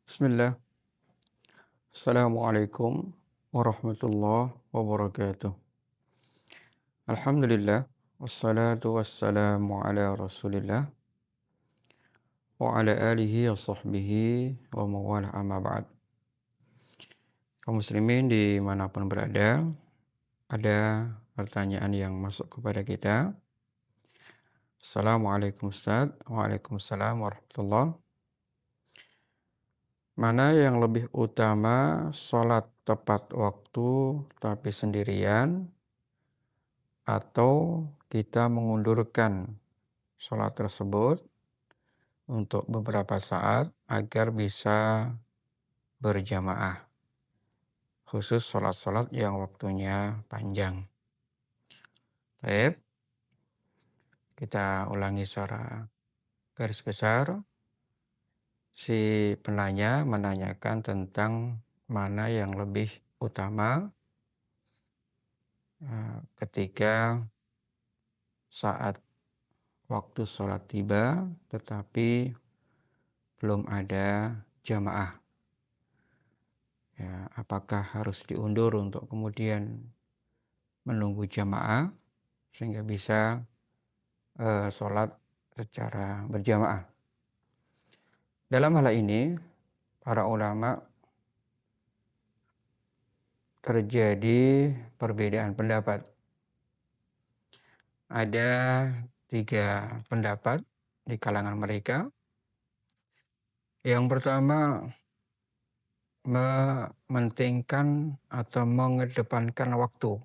Bismillah. Assalamualaikum warahmatullahi wabarakatuh. Alhamdulillah. Wassalatu wassalamu ala rasulillah. Wa ala alihi wa sahbihi wa mawalah amma ba'd. Kaum muslimin dimanapun berada, ada pertanyaan yang masuk kepada kita. Assalamualaikum Ustaz. Waalaikumsalam warahmatullahi. Mana yang lebih utama, sholat tepat waktu tapi sendirian, atau kita mengundurkan sholat tersebut untuk beberapa saat agar bisa berjamaah, khusus sholat-sholat yang waktunya panjang. Baik, kita ulangi secara garis besar. Si penanya menanyakan tentang mana yang lebih utama ketika saat waktu sholat tiba tetapi belum ada jamaah. Ya, apakah harus diundur untuk kemudian menunggu jamaah sehingga bisa sholat secara berjamaah. Dalam hal ini, para ulama terjadi perbedaan pendapat. Ada 3 pendapat di kalangan mereka. Yang pertama, mementingkan atau mengedepankan waktu.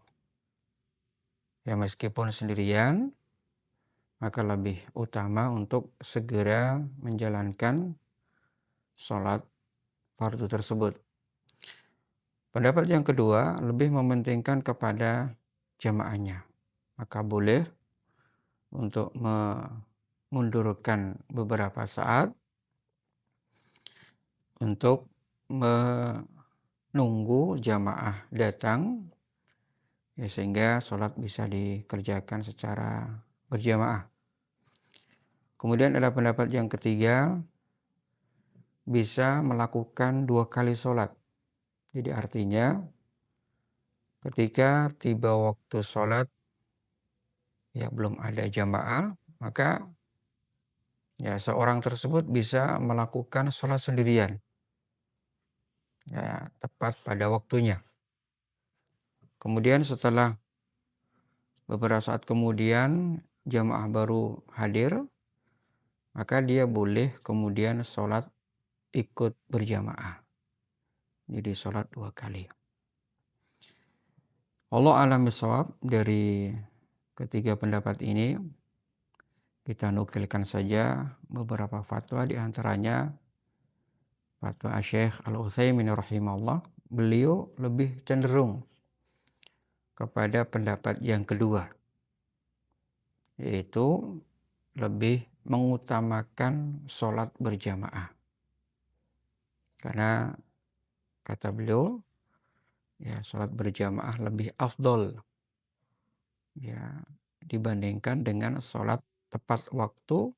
Ya, meskipun sendirian, maka lebih utama untuk segera menjalankan sholat fardu tersebut. Pendapat yang kedua lebih mementingkan kepada jamaahnya. Maka boleh untuk mengundurkan beberapa saat untuk menunggu jamaah datang, ya, sehingga sholat bisa dikerjakan secara berjamaah. Kemudian ada pendapat yang ketiga, bisa melakukan 2 kali sholat. Jadi artinya ketika tiba waktu sholat, ya belum ada jamaah, maka ya seorang tersebut bisa melakukan sholat sendirian, ya tepat pada waktunya. Kemudian setelah beberapa saat kemudian jamaah baru hadir, maka dia boleh kemudian sholat ikut berjamaah. Jadi sholat 2 kali. Allah a'lam bishawab. Dari ketiga pendapat ini kita nukilkan saja beberapa fatwa, di antaranya fatwa Syekh Al-Utsaimin rahimahullah. Beliau lebih cenderung kepada pendapat yang kedua, yaitu lebih mengutamakan sholat berjamaah. Karena kata beliau, ya sholat berjamaah lebih afdol, ya, dibandingkan dengan sholat tepat waktu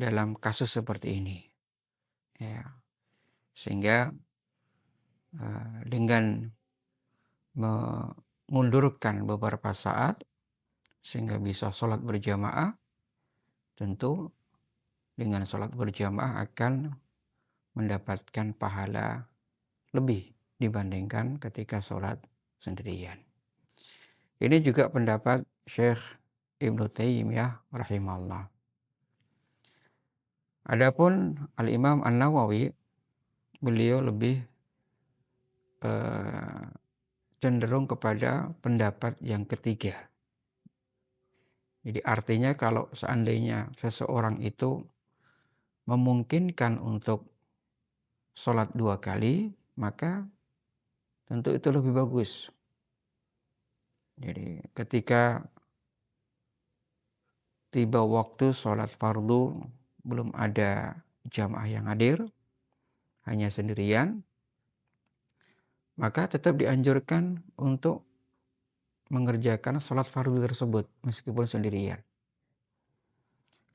dalam kasus seperti ini. Ya, sehingga dengan mengundurkan beberapa saat sehingga bisa sholat berjamaah, tentu dengan sholat berjamaah akan mendapatkan pahala lebih dibandingkan ketika sholat sendirian. Ini juga pendapat Syekh Ibnu Taimiyah rahimahullah. Adapun Al-Imam An-Nawawi, beliau lebih cenderung kepada pendapat yang ketiga. Jadi artinya kalau seandainya seseorang itu memungkinkan untuk sholat 2 kali, maka tentu itu lebih bagus. Jadi ketika tiba waktu sholat fardu, belum ada jamaah yang hadir, hanya sendirian, maka tetap dianjurkan untuk mengerjakan sholat fardu tersebut meskipun sendirian.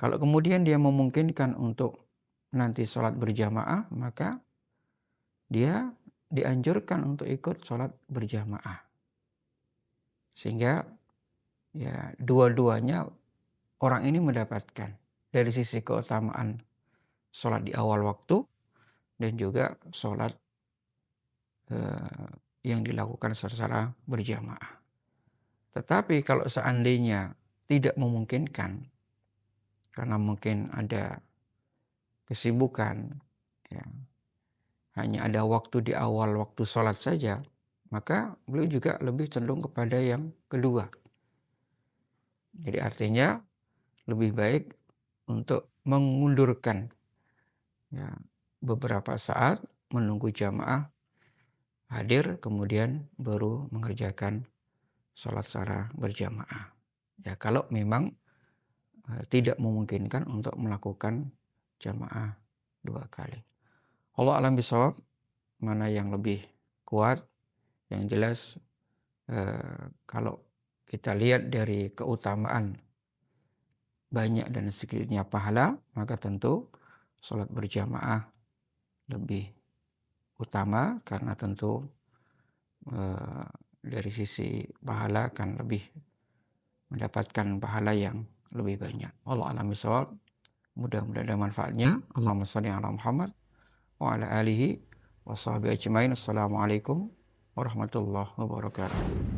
Kalau kemudian dia memungkinkan untuk nanti sholat berjamaah, maka dia dianjurkan untuk ikut sholat berjamaah. Sehingga ya dua-duanya orang ini mendapatkan dari sisi keutamaan sholat di awal waktu dan juga sholat yang dilakukan secara berjamaah. Tetapi kalau seandainya tidak memungkinkan karena mungkin ada kesibukan, ya, hanya ada waktu di awal waktu sholat saja, maka beliau juga lebih cenderung kepada yang kedua. Jadi artinya lebih baik untuk mengundurkan ya, beberapa saat menunggu jamaah hadir, kemudian baru mengerjakan sholat secara berjamaah. Ya, kalau memang tidak memungkinkan untuk melakukan jamaah 2 kali. Allah alam bisawab, mana yang lebih kuat, yang jelas kalau kita lihat dari keutamaan banyak dan sedikitnya pahala, maka tentu sholat berjamaah lebih utama karena tentu dari sisi pahala akan lebih mendapatkan pahala yang lebih banyak. Allah alam bisawab. Mudah-mudahan ada manfaatnya. Allahumma shalli ala Muhammad wa ala alihi wa sahbihi ajmain. Assalamualaikum warahmatullahi wabarakatuh.